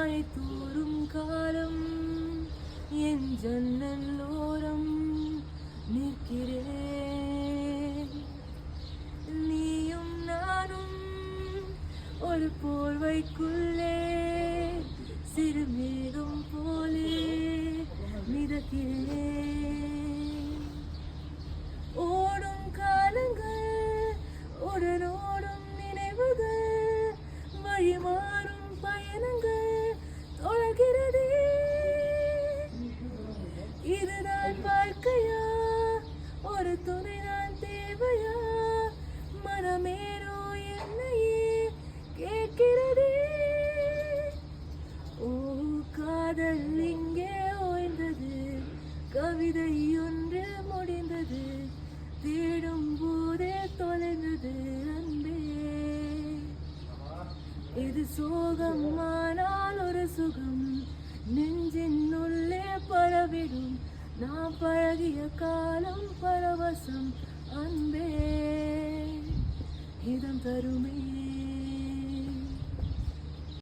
மழை தூறும் காலம் என் ஜன்னலோரம் நிற்கிறேன். நீயும் நானும் ஒரு போர்வைக்குள்ளே சிறுமேகம் போலே மிதக்கிறேன். ஓடும் காலங்கள் உடனோடும் நினைவுகள் வழிமாறும் பயணங்கள் தொடர்கிறதே. இதுதான் வாழ்க்கையா, ஒரு துணைதான் தேவையா, மனமேனோ என்னையே கேட்கிறதே. ஓ காதல் இங்கே ஓய்ந்தது, கவிதை ஒன்று முடிந்தது, தேடும் போதே தொலைந்தது அன்பே. இது சோகமானால் ஒரு சுகம் நெஞ்சின் உள்ளே பரவிடும். நான் பழகிய காலம் பரவசம் அன்பே, இதம் தருமே.